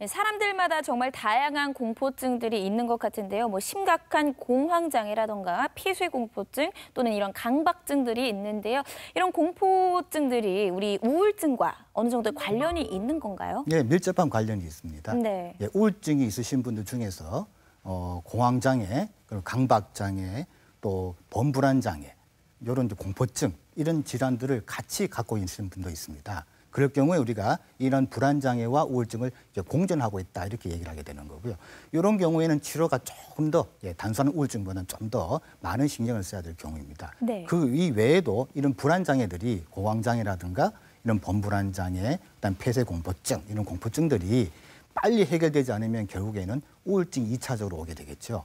사람들마다 정말 다양한 공포증들이 있는 것 같은데요. 심각한 공황장애라던가 피쇄공포증 또는 이런 강박증들이 있는데요. 이런 공포증들이 우리 우울증과 어느 정도 관련이 있는 건가요? 네, 밀접한 관련이 있습니다. 네. 우울증이 있으신 분들 중에서 공황장애, 그리고 강박장애, 또 범불안장애, 이런 공포증, 이런 질환들을 같이 갖고 있는 분도 있습니다. 그럴 경우에 우리가 이런 불안장애와 우울증을 공존하고 있다 이렇게 얘기를 하게 되는 거고요. 이런 경우에는 치료가 조금 더 단순한 우울증보다는 좀 더 많은 신경을 써야 될 경우입니다. 네. 그 이외에도 이런 불안장애들이 공황장애라든가 이런 범불안장애, 그다음 폐쇄공포증 이런 공포증들이 빨리 해결되지 않으면 결국에는 우울증이 2차적으로 오게 되겠죠.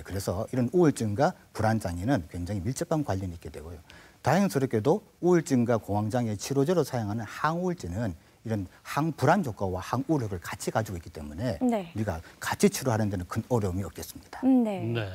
그래서 이런 우울증과 불안장애는 굉장히 밀접한 관련이 있게 되고요. 다행스럽게도 우울증과 공황장애 치료제로 사용하는 항우울제는 이런 항불안 효과와 항우울효과를 같이 가지고 있기 때문에 네. 우리가 같이 치료하는 데는 큰 어려움이 없겠습니다. 네. 네.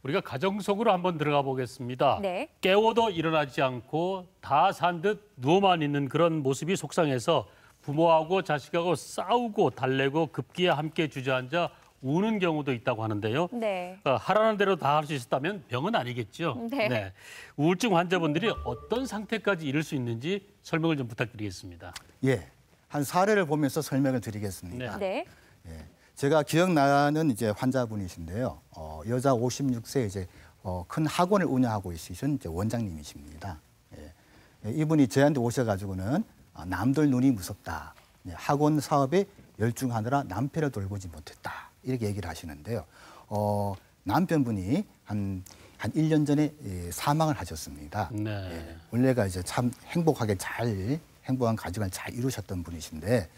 우리가 가정 속으로 한번 들어가 보겠습니다. 네. 깨워도 일어나지 않고 다 산 듯 누워만 있는 그런 모습이 속상해서 부모하고 자식하고 싸우고 달래고 급기에 함께 주저앉아 우는 경우도 있다고 하는데요. 네. 하라는 대로 다 할 수 있었다면 병은 아니겠죠. 네. 우울증 환자분들이 어떤 상태까지 이를 수 있는지 설명을 좀 부탁드리겠습니다. 한 사례를 보면서 설명을 드리겠습니다. 네. 제가 기억나는 환자분이신데요. 여자 56세 큰 학원을 운영하고 있으신 원장님이십니다. 이분이 저한테 오셔가지고는 남들 눈이 무섭다. 학원 사업에 열중하느라 남편을 돌보지 못했다. 이렇게 얘기를 하시는데요. 남편분이 한 1년 전에 사망을 하셨습니다. 네. 원래가 참 행복한 가정을 잘 이루셨던 분이신데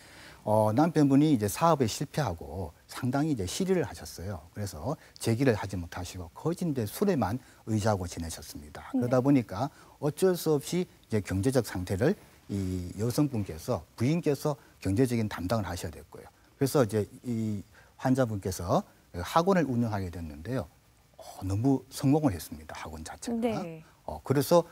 남편분이 사업에 실패하고 상당히 실의를 하셨어요. 그래서 재기를 하지 못하시고 거의 술에만 의지하고 지내셨습니다. 그러다 보니까 어쩔 수 없이 경제적 상태를 이 여성분께서 부인께서 경제적인 담당을 하셔야 됐고요. 그래서 이 환자분께서 학원을 운영하게 됐는데요. 너무 성공을 했습니다. 학원 자체가. 네. 그래서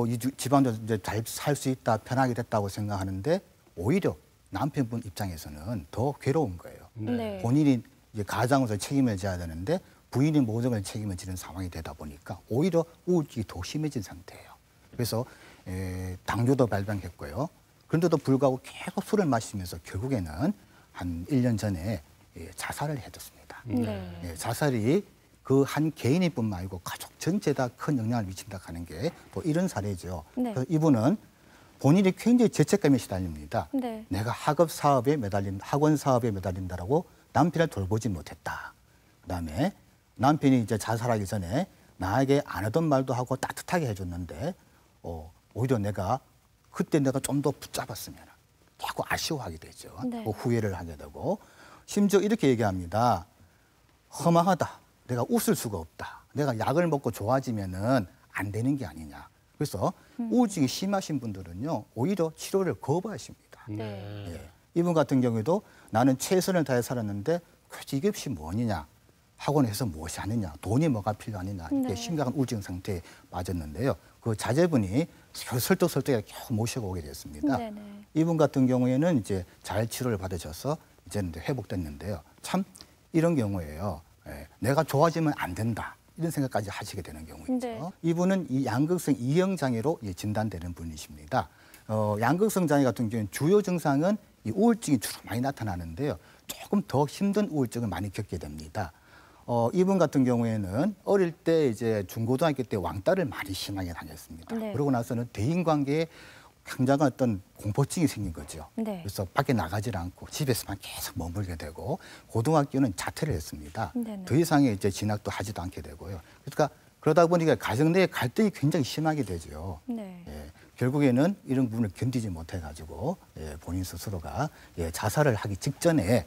이 집안도 잘 살 수 있다, 편하게 됐다고 생각하는데 오히려 남편분 입장에서는 더 괴로운 거예요. 네. 본인이 가장으로서 책임을 져야 되는데 부인이 모든 걸 책임을 지는 상황이 되다 보니까 오히려 우울증이 더 심해진 상태예요. 그래서 당뇨도 발병했고요. 그런데도 불구하고 계속 술을 마시면서 결국에는 한 1년 전에 자살을 해뒀습니다. 네. 자살이 그 한 개인뿐만 아니고 가족 전체에 큰 영향을 미친다 하는 게 또 이런 사례죠. 네. 그래서 이분은 본인이 굉장히 죄책감에 시달립니다. 네. 내가 학원 사업에 매달린다라고 남편을 돌보지 못했다. 그다음에 남편이 자살하기 전에 나에게 안 하던 말도 하고 따뜻하게 해줬는데 오히려 그때 내가 좀 더 붙잡았으면 자꾸 아쉬워하게 되죠. 네. 후회를 하게 되고 심지어 이렇게 얘기합니다. 허망하다. 내가 웃을 수가 없다. 내가 약을 먹고 좋아지면은 안 되는 게 아니냐. 그래서 우울증이 심하신 분들은요 오히려 치료를 거부하십니다. 네. 이분 같은 경우에도 나는 최선을 다해 살았는데 굳이 이게 없이 뭐냐. 학원에서 무엇이 하느냐. 돈이 뭐가 필요하느냐. 이렇게 네. 심각한 우울증 상태에 빠졌는데요. 그 자제분이 설득에 계속 모시고 오게 됐습니다. 네네. 이분 같은 경우에는 잘 치료를 받으셔서 이제는 회복됐는데요. 참 이런 경우에요. 내가 좋아지면 안 된다. 이런 생각까지 하시게 되는 경우이죠. 네. 이분은 이 양극성 이형 장애로 진단되는 분이십니다. 양극성 장애 같은 경우는 주요 증상은 이 우울증이 주로 많이 나타나는데요. 조금 더 힘든 우울증을 많이 겪게 됩니다. 이분 같은 경우에는 어릴 때 중고등학교 때 왕따를 많이 심하게 당했습니다. 네. 그러고 나서는 대인관계에 굉장한 어떤 공포증이 생긴 거죠. 네. 그래서 밖에 나가질 않고 집에서만 계속 머물게 되고 고등학교는 자퇴를 했습니다. 네네. 더 이상의 진학도 하지도 않게 되고요. 그러다 보니까 가정 내의 갈등이 굉장히 심하게 되죠. 네. 결국에는 이런 부분을 견디지 못해가지고 본인 스스로가 자살을 하기 직전에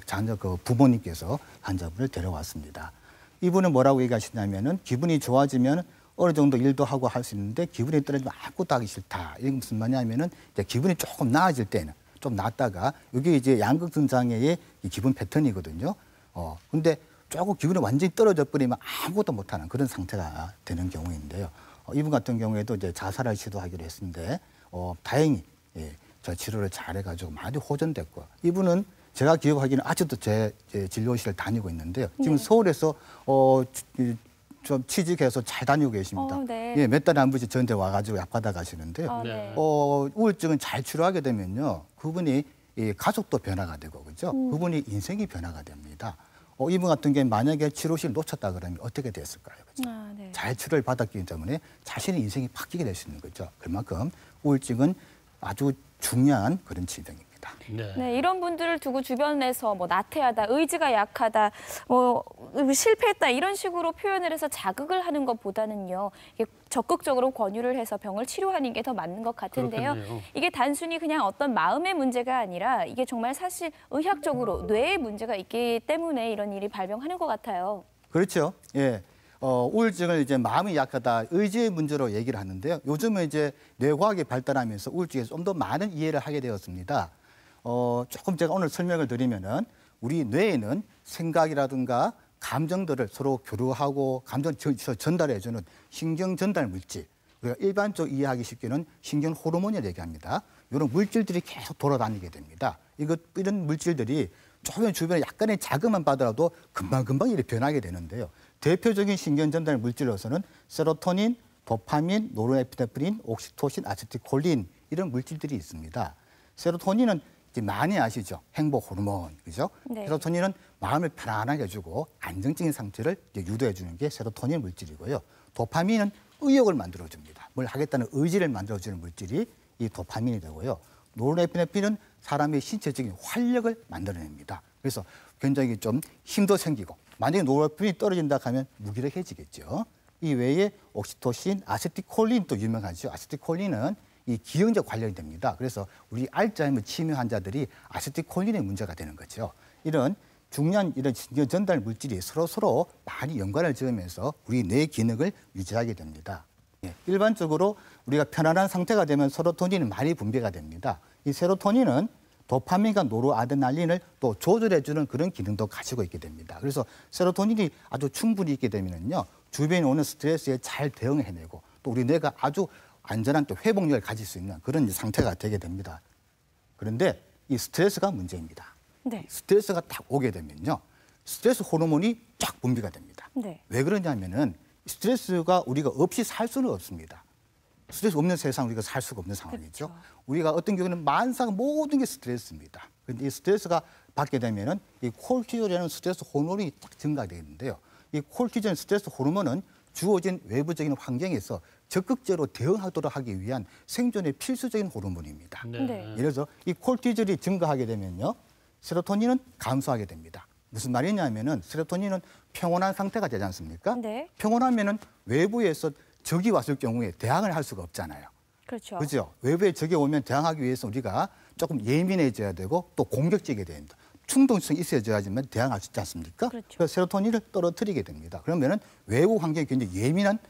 자녀 부모님께서 환자분을 데려왔습니다. 이분은 뭐라고 얘기하시냐면은 기분이 좋아지면 어느 정도 일도 하고 할 수 있는데 기분이 떨어지면 아무것도 하기 싫다. 이게 무슨 말이냐면은 기분이 조금 나아질 때는 좀 낫다가 이게 양극성 장애의 기분 패턴이거든요. 근데 조금 기분이 완전히 떨어져 버리면 아무것도 못하는 그런 상태가 되는 경우인데요. 이분 같은 경우에도 자살을 시도하기로 했는데 다행히 저 치료를 잘해가지고 많이 호전됐고 이분은 제가 기억하기는 아직도 제 진료실을 다니고 있는데요. 지금 네. 서울에서 좀 취직해서 잘 다니고 계십니다. 네. 예, 몇 달에 한 번씩 저한테 와가지고 약 받아 가시는데요. 네. 우울증은 잘 치료하게 되면요, 그분이 이 가족도 변화가 되고 그죠? 그분이 인생이 변화가 됩니다. 이분 같은 경우 만약에 치료실 놓쳤다 그러면 어떻게 됐을까요? 그죠? 네. 잘 치료를 받았기 때문에 자신의 인생이 바뀌게 될 수 있는 거죠. 그만큼 우울증은 아주 중요한 그런 질병입니다. 네, 이런 분들을 두고 주변에서 뭐 나태하다, 의지가 약하다, 뭐 실패했다 이런 식으로 표현을 해서 자극을 하는 것보다는요, 이게 적극적으로 권유를 해서 병을 치료하는 게 더 맞는 것 같은데요. 그렇겠네요. 이게 단순히 그냥 어떤 마음의 문제가 아니라 이게 정말 사실 의학적으로 뇌에 문제가 있기 때문에 이런 일이 발병하는 것 같아요. 그렇죠. 예. 우울증을 이제 마음이 약하다, 의지의 문제로 얘기를 하는데요. 요즘은 이제 뇌과학이 발달하면서 우울증에서 좀 더 많은 이해를 하게 되었습니다. 조금 제가 오늘 설명을 드리면은 우리 뇌에는 생각이라든가 감정들을 서로 교류하고 감정 전달해주는 신경 전달 물질, 우리가 일반적으로 이해하기 쉽게는 신경 호르몬이라고 얘기합니다. 이런 물질들이 계속 돌아다니게 됩니다. 이런 물질들이 조금 주변에 약간의 자극만 받아도 금방금방 이렇게 변하게 되는데요. 대표적인 신경 전달 물질로서는 세로토닌, 도파민, 노르에피네프린, 옥시토신, 아세틸콜린 이런 물질들이 있습니다. 세로토닌은 이제 많이 아시죠? 행복 호르몬, 그죠? 네. 세로토닌은 마음을 편안하게 해주고 안정적인 상태를 이제 유도해주는 게 세로토닌 물질이고요. 도파민은 의욕을 만들어줍니다. 뭘 하겠다는 의지를 만들어주는 물질이 이 도파민이 되고요. 노르에피네프린은 사람의 신체적인 활력을 만들어냅니다. 그래서 굉장히 좀 힘도 생기고, 만약에 노르에피네프린이 떨어진다 하면 무기력해지겠죠. 이 외에 옥시토신, 아세틸콜린 또 유명하죠. 아세틸콜린은 이 기형적 관련이 됩니다. 그래서 우리 알츠하이머 치매 환자들이 아세틸콜린의 문제가 되는 거죠. 이런 중요한 이런 신경 전달 물질이 서로 많이 연관을 지으면서 우리 뇌 기능을 유지하게 됩니다. 예, 일반적으로 우리가 편안한 상태가 되면 세로토닌이 많이 분비가 됩니다. 이 세로토닌은 도파민과 노르아드레날린을 또 조절해주는 그런 기능도 가지고 있게 됩니다. 그래서 세로토닌이 아주 충분히 있게 되면요, 주변에 오는 스트레스에 잘 대응해내고 또 우리 뇌가 아주 안전한 또 회복력을 가질 수 있는 그런 상태가 되게 됩니다. 그런데 이 스트레스가 문제입니다. 네. 스트레스가 딱 오게 되면요, 스트레스 호르몬이 쫙 분비가 됩니다. 네. 왜 그러냐면은 스트레스가 우리가 없이 살 수는 없습니다. 스트레스 없는 세상 우리가 살 수가 없는 상황이죠. 그렇죠. 우리가 어떤 경우는 만사가 모든 게 스트레스입니다. 그런데 이 스트레스가 받게 되면은 이 콜티졸이라는 스트레스 호르몬이 딱 증가되는데요. 이 콜티졸 스트레스 호르몬은 주어진 외부적인 환경에서 적극적으로 대응하도록 하기 위한 생존의 필수적인 호르몬입니다. 네. 예를 들어서 이 콜티졸이 증가하게 되면요, 세로토닌은 감소하게 됩니다. 무슨 말이냐면은 세로토닌은 평온한 상태가 되지 않습니까? 네. 평온하면은 외부에서 적이 왔을 경우에 대항을 할 수가 없잖아요. 그렇죠. 그죠? 외부에 적이 오면 대항하기 위해서 우리가 조금 예민해져야 되고 또 공격적이 됩니다. 충동성이 있어야지만 대항할 수 있지 않습니까? 그렇죠. 그래서 세로토닌을 떨어뜨리게 됩니다. 그러면은 외부 환경이 굉장히 예민한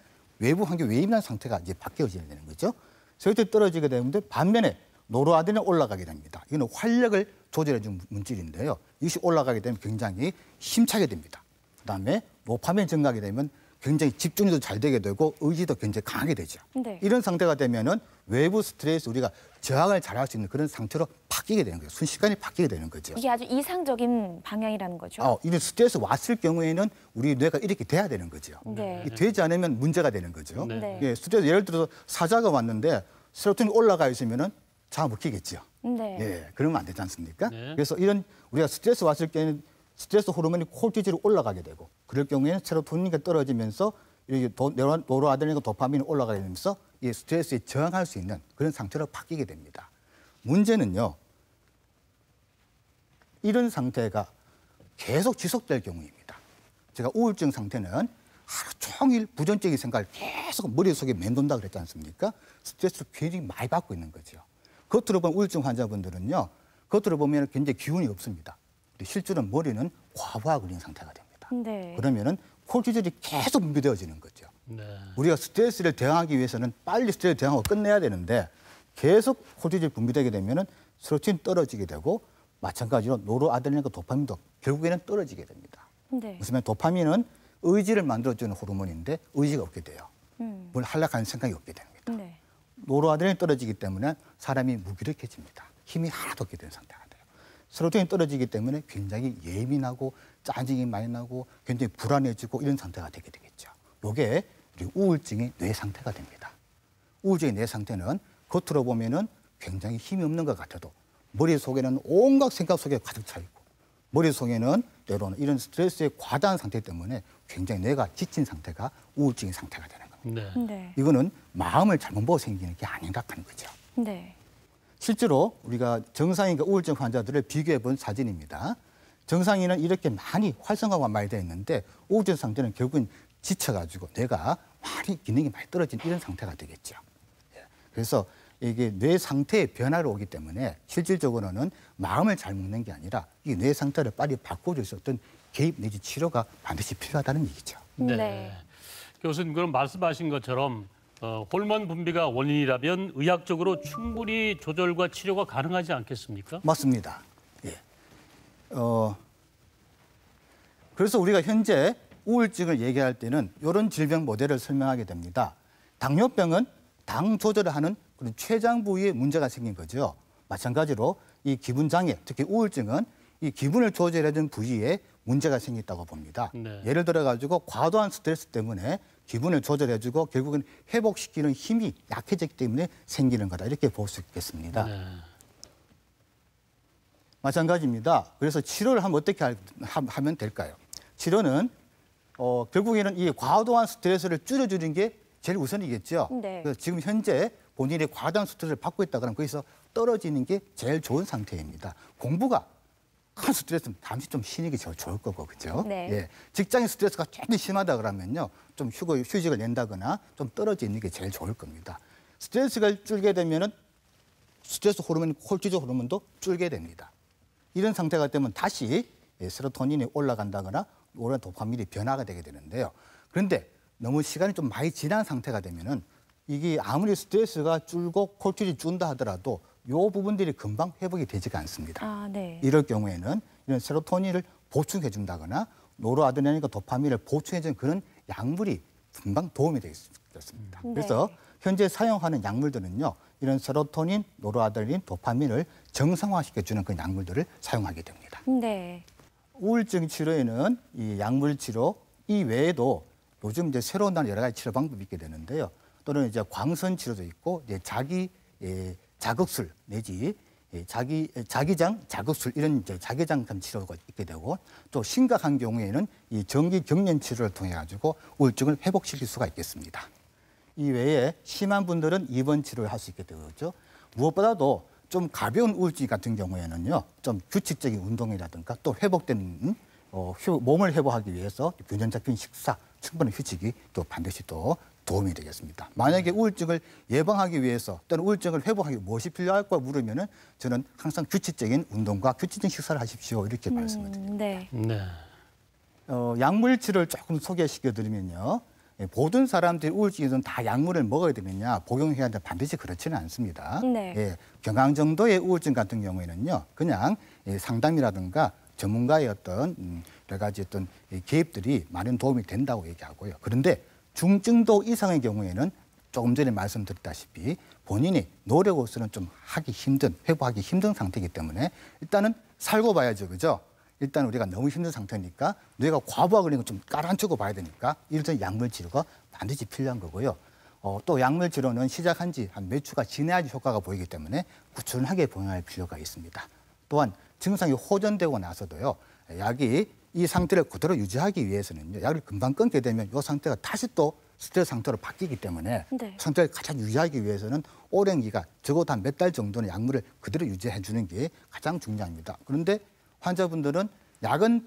상태가 이제 바뀌어지게 되는 거죠. 세로토닌이 떨어지게 되는데 반면에 노르아드레날린이 올라가게 됩니다. 이거는 활력을 조절해주는 물질인데요. 이것이 올라가게 되면 굉장히 힘차게 됩니다. 그다음에 도파민 증가하게 되면 굉장히 집중력도 잘 되게 되고 의지도 굉장히 강하게 되죠. 네. 이런 상태가 되면은 외부 스트레스 우리가 저항을 잘할 수 있는 그런 상태로 바뀌게 되는 거예요. 순식간에 바뀌게 되는 거죠. 이게 아주 이상적인 방향이라는 거죠. 이런 스트레스 왔을 경우에는 우리 뇌가 이렇게 돼야 되는 거죠. 네. 이 되지 않으면 문제가 되는 거죠. 네. 예, 스트레스 예를 들어서 사자가 왔는데 세로토닌이 올라가 있으면은 잡아먹히겠죠. 네. 예, 그러면 안 되지 않습니까? 네. 그래서 이런 우리가 스트레스 왔을 때는 스트레스 호르몬이 콜티졸이 올라가게 되고 그럴 경우에는 세로토닌이 떨어지면서 이렇게 노르아드레날린과 도파민이 올라가게 되면서 이 스트레스에 저항할 수 있는 그런 상태로 바뀌게 됩니다. 문제는요, 이런 상태가 계속 지속될 경우입니다. 제가 우울증 상태는 하루 종일 부정적인 생각을 계속 머릿속에 맴돈다 그랬지 않습니까? 스트레스를 굉장히 많이 받고 있는 거죠. 겉으로 보면 우울증 환자분들은요, 겉으로 보면 굉장히 기운이 없습니다. 실제로는 머리는 과부하 걸린 상태가 됩니다. 네. 그러면은 콜티졸이 계속 분비되어지는 거죠. 네. 우리가 스트레스를 대항하기 위해서는 빨리 스트레스 대항하고 끝내야 되는데 계속 콜티졸이 분비되게 되면은 세로토닌 떨어지게 되고 마찬가지로 노르아드레날린과 도파민도 결국에는 떨어지게 됩니다. 네. 무슨 말 도파민은 의지를 만들어주는 호르몬인데 의지가 없게 돼요. 뭘 하려고 하는 생각이 없게 됩니다. 네. 노르아드레날린이 떨어지기 때문에 사람이 무기력해집니다. 힘이 하나도 없게 되는 상태가 돼요. 세로토닌이 떨어지기 때문에 굉장히 예민하고 짜증이 많이 나고 굉장히 불안해지고 이런 상태가 되게 되겠죠. 이게 우리 우울증의 뇌 상태가 됩니다. 우울증의 뇌 상태는 겉으로 보면은 굉장히 힘이 없는 것 같아도 머릿속에는 온갖 생각 속에 가득 차 있고 머릿속에는 때로는 이런 스트레스의 과다한 상태 때문에 굉장히 뇌가 지친 상태가 우울증의 상태가 되는 겁니다. 네. 네. 이거는 마음을 잘못 보고 생기는 게 아닌가 하는 거죠. 네. 실제로 우리가 정상인과 우울증 환자들을 비교해 본 사진입니다. 정상인은 이렇게 많이 활성화가 많이 되어 있는데 우울증 상태는 결국은 지쳐가지고 뇌가 많이 기능이 많이 떨어진 이런 상태가 되겠죠. 그래서 이게 뇌 상태의 변화로 오기 때문에 실질적으로는 마음을 잘 먹는 게 아니라 이 뇌 상태를 빨리 바꿔줄 수 있는 개입 내지 치료가 반드시 필요하다는 얘기죠. 네. 네. 교수님 그럼 말씀하신 것처럼 호르몬 분비가 원인이라면 의학적으로 충분히 조절과 치료가 가능하지 않겠습니까? 맞습니다. 예. 그래서 우리가 현재 우울증을 얘기할 때는 이런 질병 모델을 설명하게 됩니다. 당뇨병은 당 조절을 하는 그런 췌장 부위에 문제가 생긴 거죠. 마찬가지로 이 기분 장애, 특히 우울증은 이 기분을 조절해주는 부위에 문제가 생겼다고 봅니다. 네. 예를 들어 가지고 과도한 스트레스 때문에 기분을 조절해주고 결국은 회복시키는 힘이 약해졌기 때문에 생기는 거다 이렇게 볼 수 있겠습니다. 네. 마찬가지입니다. 그래서 치료를 하면 어떻게 하면 될까요? 치료는 결국에는 이 과도한 스트레스를 줄여주는 게 제일 우선이겠죠. 네. 그래서 지금 현재 본인이 과다한 스트레스를 받고 있다 그러면 거기서 떨어지는 게 제일 좋은 상태입니다. 공부가 큰 스트레스는 잠시 좀 쉬는 게 제일 좋을 거고, 그죠? 네. 예. 직장의 스트레스가 굉장히 심하다 그러면요. 좀 휴직을 낸다거나 좀 떨어져 있는 게 제일 좋을 겁니다. 스트레스가 줄게 되면은 스트레스 호르몬, 콜티졸 호르몬도 줄게 됩니다. 이런 상태가 되면 다시 세로토닌이 올라간다거나 오랜 도파민이 변화가 되게 되는데요. 그런데 너무 시간이 좀 많이 지난 상태가 되면은 이게 아무리 스트레스가 줄고 콜티졸이 준다 하더라도 이 부분들이 금방 회복이 되지가 않습니다. 아, 네. 이럴 경우에는 이런 세로토닌을 보충해 준다거나 노르아드레날린과 도파민을 보충해 주는 그런 약물이 금방 도움이 되겠습니다. 네. 그래서 현재 사용하는 약물들은요. 이런 세로토닌, 노르아드레날린, 도파민을 정상화시켜 주는 그 약물들을 사용하게 됩니다. 네. 우울증 치료에는 이 약물 치료 이 외에도 요즘 이제 새로 나온 여러 가지 치료 방법이 있게 되는데요. 또는 이제 광선 치료도 있고 이제 자극술 내지 자기장 자극술 이런 이제 자기장감 치료가 있게 되고 또 심각한 경우에는 이 전기 경련 치료를 통해 가지고 우울증을 회복시킬 수가 있겠습니다. 이 외에 심한 분들은 입원 치료를 할 수 있게 되죠. 무엇보다도 좀 가벼운 우울증 같은 경우에는요, 좀 규칙적인 운동이라든가 또 회복된 몸을 회복하기 위해서 균형 잡힌 식사, 충분한 휴식이 또 반드시 또 도움이 되겠습니다. 만약에 우울증을 예방하기 위해서 또는 우울증을 회복하기 위해 무엇이 필요할까 물으면은 저는 항상 규칙적인 운동과 규칙적인 식사를 하십시오 이렇게 말씀을 드립니다. 네. 네. 약물 치료를 조금 소개시켜 드리면요. 모든 사람들이 우울증에서는 다 약물을 먹어야 되느냐 복용해야 되느냐 반드시 그렇지는 않습니다. 네. 예, 경항 정도의 우울증 같은 경우에는요. 그냥 상담이라든가 전문가의 어떤 여러 가지 어떤 개입들이 많은 도움이 된다고 얘기하고요. 그런데 중증도 이상의 경우에는 조금 전에 말씀드렸다시피 본인이 노력으로서는 좀 하기 힘든, 회복하기 힘든 상태이기 때문에 일단은 살고 봐야죠. 그죠? 일단 우리가 너무 힘든 상태니까 뇌가 과부하 걸린 거 좀 깔아앉히고 봐야 되니까 이런 약물 치료가 반드시 필요한 거고요. 또 약물 치료는 시작한 지 한 몇 주가 지나야지 효과가 보이기 때문에 꾸준하게 복용할 필요가 있습니다. 또한 증상이 호전되고 나서도요. 약이 이 상태를 그대로 유지하기 위해서는요. 약을 금방 끊게 되면 이 상태가 다시 또 스트레스 상태로 바뀌기 때문에 네. 상태를 가장 유지하기 위해서는 오랜 기간, 적어도 한 몇 달 정도는 약물을 그대로 유지해 주는 게 가장 중요합니다. 그런데 환자분들은 약은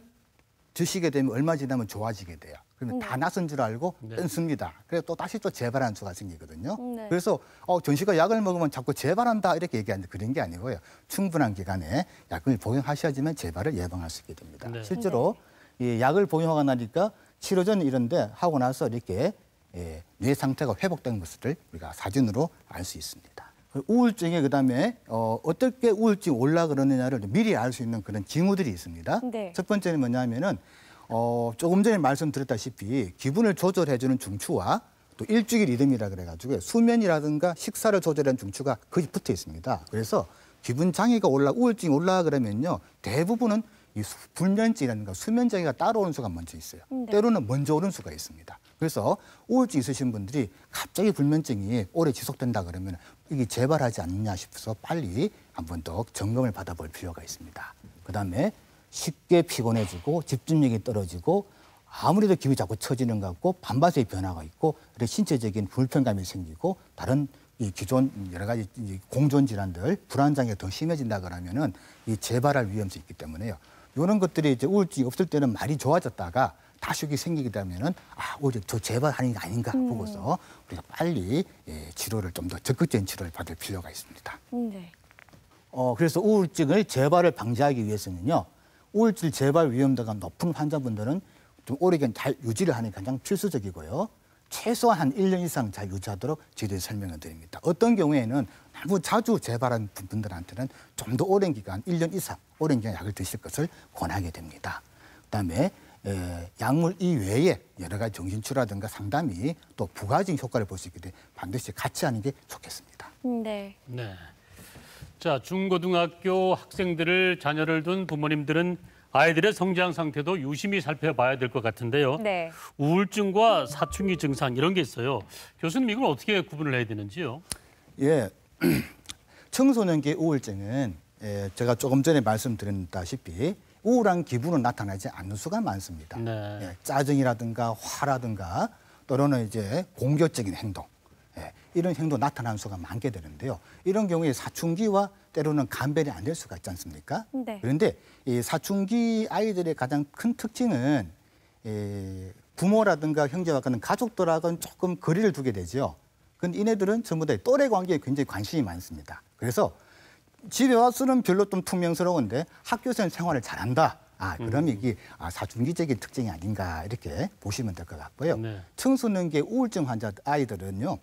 드시게 되면 얼마 지나면 좋아지게 돼요. 그러면 다 낯선 줄 알고 끊습니다. 그래서 또 다시 또 재발하는 수가 생기거든요. 네. 그래서 전시가 약을 먹으면 자꾸 재발한다 이렇게 얘기하는데 그런 게 아니고요. 충분한 기간에 약을 복용하셔야지만 재발을 예방할 수 있게 됩니다. 네. 실제로 이 약을 복용하고 나니까 치료전 이런데 하고 나서 이렇게 뇌 상태가 회복된 것을 우리가 사진으로 알 수 있습니다. 우울증에 그다음에 어떻게 우울증이 올라그러느냐를 미리 알 수 있는 그런 징후들이 있습니다. 네. 첫 번째는 뭐냐면은 조금 전에 말씀드렸다시피 기분을 조절해주는 중추와 또 일주기 리듬이라 그래가지고 수면이라든가 식사를 조절하는 중추가 거의 붙어 있습니다. 그래서 기분 장애가 우울증이 올라 그러면요. 대부분은 이 불면증이라든가 수면 장애가 따라오는 수가 먼저 있어요. 때로는 먼저 오는 수가 있습니다. 그래서 우울증 있으신 분들이 갑자기 불면증이 오래 지속된다 그러면 이게 재발하지 않느냐 싶어서 빨리 한 번 더 점검을 받아볼 필요가 있습니다. 그다음에 쉽게 피곤해지고 집중력이 떨어지고 아무래도 기분이 자꾸 처지는 것 같고 반바세의 변화가 있고 신체적인 불편감이 생기고 다른 이 기존 여러 가지 공존 질환들 불안장애가 더 심해진다 그러면은 이 재발할 위험성이 있기 때문에요. 이런 것들이 이제 우울증이 없을 때는 많이 좋아졌다가 다시 여기 생기게 되면은 오히려 저 재발하는 게 아닌가 보고서 우리가 빨리 치료를 좀 더 적극적인 치료를 받을 필요가 있습니다. 네. 그래서 우울증을 재발을 방지하기 위해서는요. 우울증 재발 위험도가 높은 환자분들은 좀 오래간 잘 유지를 하는 게 가장 필수적이고요. 최소한 한 1년 이상 잘 유지하도록 저희들이 설명을 드립니다. 어떤 경우에는 너무 자주 재발한 분들한테는 좀 더 오랜 기간, 1년 이상 오랜 기간 약을 드실 것을 권하게 됩니다. 그다음에 약물 이외에 여러 가지 정신치료라든가 상담이 또 부가적인 효과를 볼 수 있기 때문에 반드시 같이 하는 게 좋겠습니다. 네. 네. 자, 중고등학교 학생들을 자녀를 둔 부모님들은 아이들의 성장 상태도 유심히 살펴봐야 될 것 같은데요. 네. 우울증과 사춘기 증상 이런 게 있어요. 교수님 이걸 어떻게 구분을 해야 되는지요? 예, 청소년기 우울증은 제가 조금 전에 말씀드렸다시피 우울한 기분은 나타나지 않는 수가 많습니다. 네. 짜증이라든가 화라든가 또는 이제 공격적인 행동 이런 행동 나타나는 수가 많게 되는데요. 이런 경우에 사춘기와 때로는 감별이 안 될 수가 있지 않습니까? 네. 그런데 이 사춘기 아이들의 가장 큰 특징은 부모라든가 형제와 같은 가족들하고는 조금 거리를 두게 되죠. 그런데 이네들은 전부 다 또래 관계에 굉장히 관심이 많습니다. 그래서 집에 와서는 별로 좀 퉁명스러운데 학교에서는 생활을 잘한다. 그럼 이게 사춘기적인 특징이 아닌가 이렇게 보시면 될 것 같고요. 네. 청소년기 우울증 환자 아이들은요.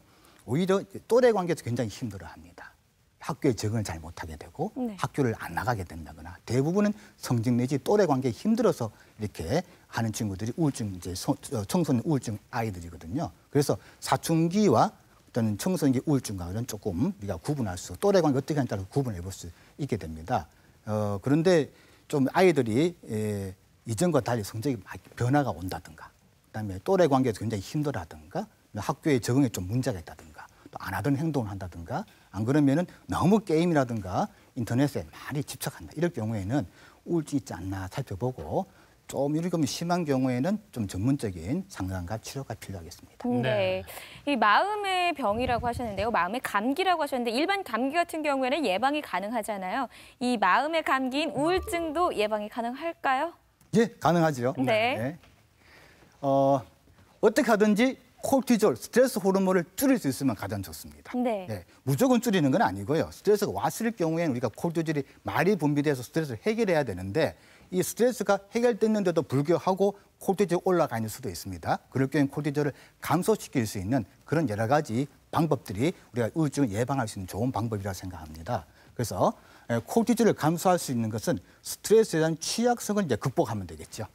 오히려 또래 관계에서 굉장히 힘들어합니다. 학교에 적응을 잘 못하게 되고 네. 학교를 안 나가게 된다거나 대부분은 성직 내지 또래 관계에 힘들어서 이렇게 하는 친구들이 우울증 이제 청소년 우울증 아이들이거든요. 그래서 사춘기와 어떤 청소년기 우울증과는 조금 우리가 구분할 수 또래 관계 어떻게 하냐에 따라 구분해 볼 수 있게 됩니다. 그런데 좀 아이들이 이전과 달리 성적이 변화가 온다든가 그다음에 또래 관계에서 굉장히 힘들어하든가 학교에 적응에 좀 문제가 있다든가 또 안 하던 행동을 한다든가 안 그러면은 너무 게임이라든가 인터넷에 많이 집착한다 이럴 경우에는 우울증 있지 않나 살펴보고 좀 이렇게 심한 경우에는 좀 전문적인 상담과 치료가 필요하겠습니다. 네. 이 마음의 병이라고 하셨는데요. 마음의 감기라고 하셨는데 일반 감기 같은 경우에는 예방이 가능하잖아요. 이 마음의 감기인 우울증도 예방이 가능할까요? 예, 가능하죠. 네. 어떻게 하든지 코르티졸, 스트레스 호르몬을 줄일 수 있으면 가장 좋습니다. 네. 무조건 줄이는 건 아니고요. 스트레스가 왔을 경우에는 우리가 코르티졸이 많이 분비돼서 스트레스를 해결해야 되는데 이 스트레스가 해결됐는데도 불구하고 코르티졸이 올라가 있는 수도 있습니다. 그럴 경우에는 코르티졸을 감소시킬 수 있는 그런 여러 가지 방법들이 우리가 우울증을 예방할 수 있는 좋은 방법이라고 생각합니다. 그래서 코르티졸을 감소할 수 있는 것은 스트레스에 대한 취약성을 이제 극복하면 되겠죠.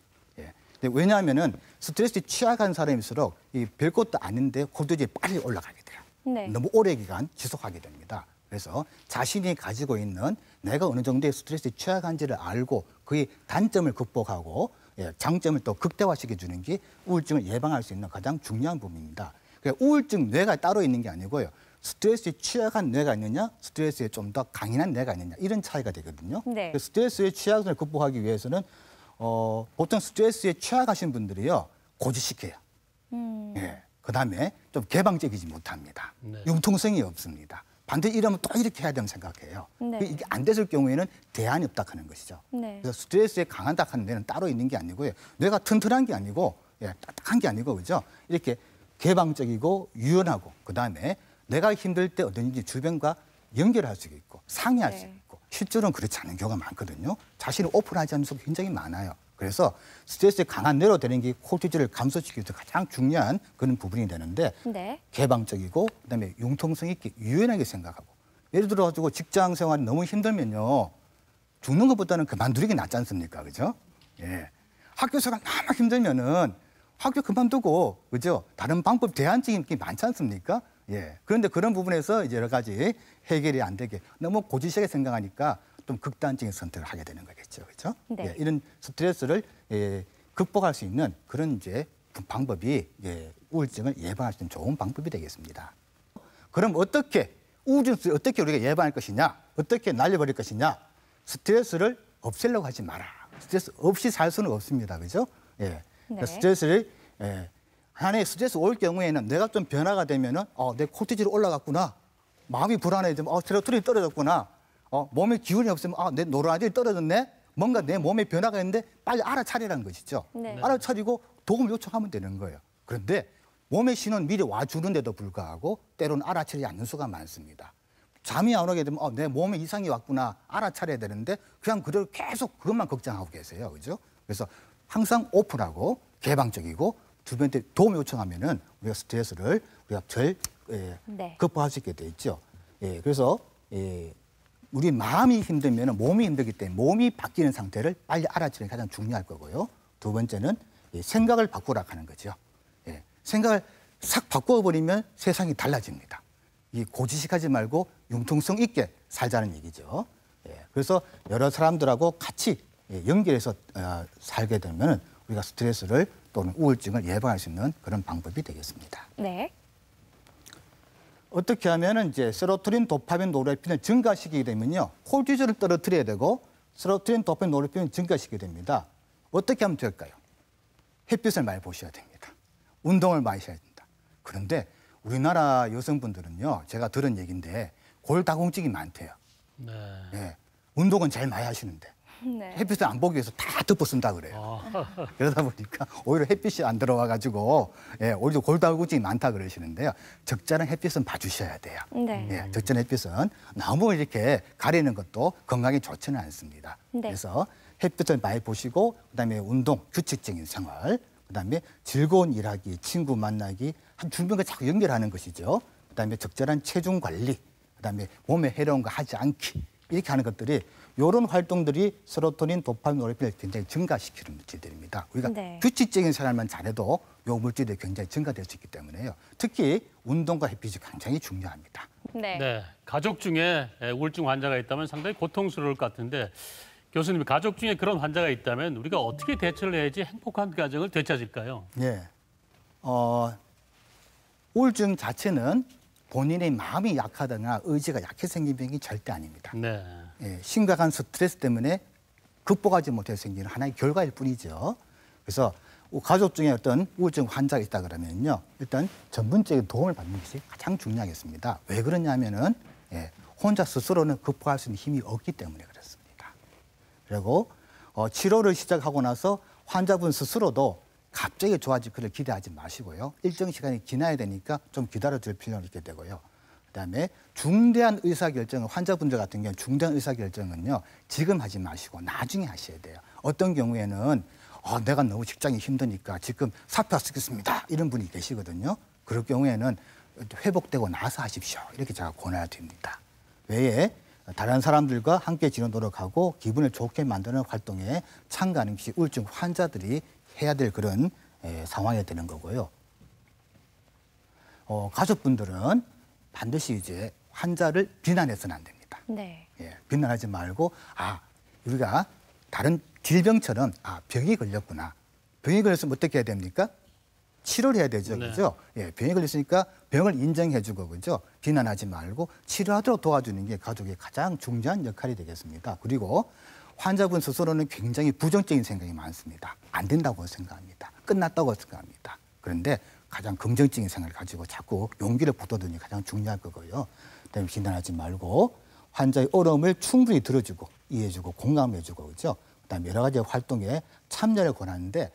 왜냐하면은 스트레스에 취약한 사람일수록 이 별것도 아닌데 코르티졸이 빨리 올라가게 돼요. 네. 너무 오래 기간 지속하게 됩니다. 그래서 자신이 가지고 있는 내가 어느 정도의 스트레스에 취약한지를 알고 그의 단점을 극복하고 장점을 또 극대화시켜 주는 게 우울증을 예방할 수 있는 가장 중요한 부분입니다. 그러니까 우울증 뇌가 따로 있는 게 아니고요. 스트레스에 취약한 뇌가 있느냐, 스트레스에 좀 더 강인한 뇌가 있느냐 이런 차이가 되거든요. 네. 스트레스의 취약성을 극복하기 위해서는 보통 스트레스에 취약하신 분들이요 고지시켜요. 그다음에 좀 개방적이지 못합니다. 네. 융통성이 없습니다. 반드시 이러면 또 이렇게 해야 된다고 생각해요. 네. 이게 안 됐을 경우에는 대안이 없다 하는 것이죠. 네. 그래서 스트레스에 강하다 하는 뇌는 따로 있는 게 아니고요. 뇌가 튼튼한 게 아니고 딱딱한 게 아니고 그죠? 이렇게 개방적이고 유연하고 그다음에 내가 힘들 때 어떤지 주변과 연결할 수 있고 상의할 수 있고 실제로는 그렇지 않은 경우가 많거든요. 자신을 오픈하지 않는 수가 굉장히 많아요. 그래서 스트레스에 강한 뇌로 되는 게 코르티졸을 감소시키기 위해서 가장 중요한 그런 부분이 되는데 네. 개방적이고 그다음에 융통성 있게 유연하게 생각하고 예를 들어 가지고 직장 생활이 너무 힘들면요 죽는 것보다는 그만두는 게 낫지 않습니까, 그죠? 학교 생활 너무 힘들면은 학교 그만두고 그죠? 다른 방법 대안적인 게 많지 않습니까? 예. 그런데 그런 부분에서 이제 여러 가지 해결이 안 되게 너무 고지식하게 생각하니까 좀 극단적인 선택을 하게 되는 거겠죠. 그렇죠? 네. 예, 이런 스트레스를 극복할 수 있는 그런 이제 방법이 우울증을 예방할 수 있는 좋은 방법이 되겠습니다. 그럼 어떻게 우울증을 어떻게 우리가 예방할 것이냐? 어떻게 날려버릴 것이냐? 스트레스를 없애려고 하지 마라. 스트레스 없이 살 수는 없습니다. 그죠? 예. 네. 스트레스를 하나의 스트레스 올 경우에는 내가 좀 변화가 되면은 내 코티졸이 올라갔구나. 마음이 불안해지면 세로토닌이 떨어졌구나. 몸에 기운이 없으면 내 노란아들이 떨어졌네. 뭔가 내 몸에 변화가 있는데 빨리 알아차리라는 것이죠. 네. 알아차리고 도움을 요청하면 되는 거예요. 그런데 몸의 신호는 미리 와주는데도 불구하고 때로는 알아차리지 않는 수가 많습니다. 잠이 안 오게 되면 내 몸에 이상이 왔구나 알아차려야 되는데 그냥 그대로 계속 그것만 걱정하고 계세요. 그죠? 그래서 항상 오픈하고 개방적이고 주변한테 도움 요청하면은 우리가 스트레스를 우리가 네. 극복할 수 있게 돼 있죠. 그래서 우리 마음이 힘들면 몸이 힘들기 때문에 몸이 바뀌는 상태를 빨리 알아채는 게 가장 중요할 거고요. 두 번째는 생각을 바꾸라 하는 거죠. 생각을 싹 바꿔버리면 세상이 달라집니다. 이 고지식하지 말고 융통성 있게 살자는 얘기죠. 그래서 여러 사람들하고 같이 연결해서 살게 되면 우리가 스트레스를 또는 우울증을 예방할 수 있는 그런 방법이 되겠습니다. 네. 어떻게 하면은 이제 세로토닌, 도파민, 노르에핀을 증가시키게 되면요. 콜티졸을 떨어뜨려야 되고 세로토닌, 도파민, 노르에핀을 증가시키게 됩니다. 어떻게 하면 될까요? 햇빛을 많이 보셔야 됩니다. 운동을 많이 하셔야 됩니다. 그런데 우리나라 여성분들은요. 제가 들은 얘기인데 골다공증이 많대요. 네. 예, 운동은 제일 많이 하시는데 네. 햇빛을 안 보기 위해서 다 덮어 쓴다 그래요. 그러다 보니까 오히려 햇빛이 안 들어와 가지고 오히려 골다공증이 많다 그러시는데요. 적절한 햇빛은 봐주셔야 돼요. 네. 적절한 햇빛은 너무 이렇게 가리는 것도 건강에 좋지는 않습니다. 네. 그래서 햇빛을 많이 보시고 그다음에 운동, 규칙적인 생활, 그다음에 즐거운 일하기, 친구 만나기, 한 주변과 자꾸 연결하는 것이죠. 그다음에 적절한 체중 관리, 그다음에 몸에 해로운 거 하지 않기 이렇게 하는 것들이 이런 활동들이 세로토닌, 도파민, 노르에핀을 굉장히 증가시키는 물질들입니다. 우리가 네. 규칙적인 생활만 잘해도 이 물질들이 굉장히 증가될 수 있기 때문에요. 특히 운동과 햇빛이 굉장히 중요합니다. 네. 네. 가족 중에 우울증 환자가 있다면 상당히 고통스러울 것 같은데 교수님, 가족 중에 그런 환자가 있다면 우리가 어떻게 대처를 해야지 행복한 가정을 되찾을까요? 네. 우울증 자체는 본인의 마음이 약하거나 의지가 약해 생긴 병이 절대 아닙니다. 네. 심각한 스트레스 때문에 극복하지 못해서 생기는 하나의 결과일 뿐이죠. 그래서 가족 중에 어떤 우울증 환자가 있다 그러면요. 일단 전문적인 도움을 받는 것이 가장 중요하겠습니다. 왜 그러냐면은 혼자 스스로는 극복할 수 있는 힘이 없기 때문에 그렇습니다. 그리고 치료를 시작하고 나서 환자분 스스로도 갑자기 좋아질 것을 기대하지 마시고요. 일정 시간이 지나야 되니까 좀 기다려줄 필요가 있게 되고요. 그다음에 중대한 의사결정을 환자분들 같은 경우는 중대한 의사결정은요. 지금 하지 마시고 나중에 하셔야 돼요. 어떤 경우에는 내가 너무 직장이 힘드니까 지금 사표하시겠습니다. 이런 분이 계시거든요. 그럴 경우에는 회복되고 나서 하십시오. 이렇게 제가 권해드립니다. 외에 다른 사람들과 함께 지내 노력하고 기분을 좋게 만드는 활동에 참가하는 것이 우울증 환자들이 해야 될 그런 상황이 되는 거고요. 가족분들은 반드시 이제 환자를 비난해서는 안 됩니다. 네. 비난하지 말고 우리가 다른 질병처럼 병이 걸렸구나. 병이 걸렸으면 어떻게 해야 됩니까? 치료를 해야 되죠. 네. 그죠? 병이 걸렸으니까 병을 인정해주고, 그죠? 비난하지 말고 치료하도록 도와주는 게 가족의 가장 중요한 역할이 되겠습니다. 그리고 환자분 스스로는 굉장히 부정적인 생각이 많습니다. 안 된다고 생각합니다. 끝났다고 생각합니다. 그런데 가장 긍정적인 생각을 가지고 자꾸 용기를 북돋우는 게 가장 중요할 거고요. 그다음에 비난하지 말고 환자의 어려움을 충분히 들어주고 이해해주고 공감해주고, 그죠? 그다음에 여러 가지 활동에 참여를 권하는데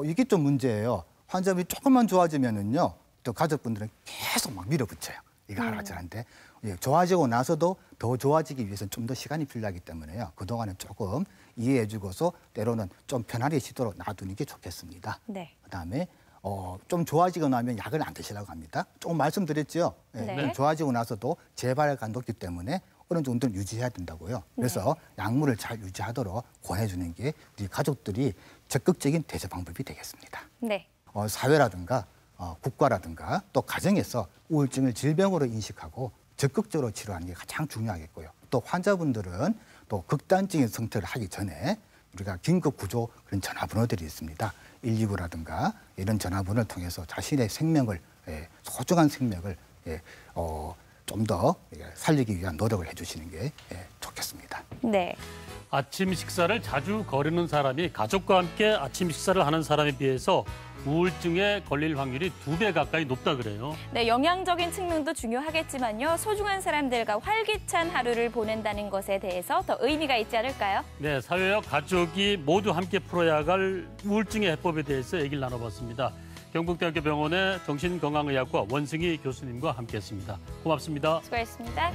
이게 좀 문제예요. 환자분이 조금만 좋아지면은요, 또 가족분들은 계속 막 밀어붙여요. 이거 하라 저한테. 좋아지고 나서도 더 좋아지기 위해서는 좀 더 시간이 필요하기 때문에요. 그동안은 조금 이해해주고서 때로는 좀 편하게 쉬도록 놔두는 게 좋겠습니다. 네. 그다음에 좀 좋아지고 나면 약을 안 드시라고 합니다. 조금 말씀드렸죠. 네. 좀 좋아지고 나서도 재발이 높기 때문에 어느 정도는 유지해야 된다고요. 그래서 약물을 잘 유지하도록 권해주는 게 우리 가족들이 적극적인 대처 방법이 되겠습니다. 네. 사회라든가 국가라든가 또 가정에서 우울증을 질병으로 인식하고 적극적으로 치료하는 게 가장 중요하겠고요. 또 환자분들은 또 극단적인 선택을 하기 전에 우리가 긴급 구조 그런 전화번호들이 있습니다. 129라든가 이런 전화번호를 통해서 자신의 생명을 소중한 생명을 좀 더 살리기 위한 노력을 해주시는 게 좋겠습니다. 네. 아침 식사를 자주 거르는 사람이 가족과 함께 아침 식사를 하는 사람에 비해서 우울증에 걸릴 확률이 2배 가까이 높다 그래요. 네, 영양적인 측면도 중요하겠지만요. 소중한 사람들과 활기찬 하루를 보낸다는 것에 대해서 더 의미가 있지 않을까요? 네, 사회와 가족이 모두 함께 풀어야 할 우울증의 해법에 대해서 얘기를 나눠봤습니다. 경북대학교 병원의 정신건강의학과 원승희 교수님과 함께했습니다. 고맙습니다. 수고하셨습니다.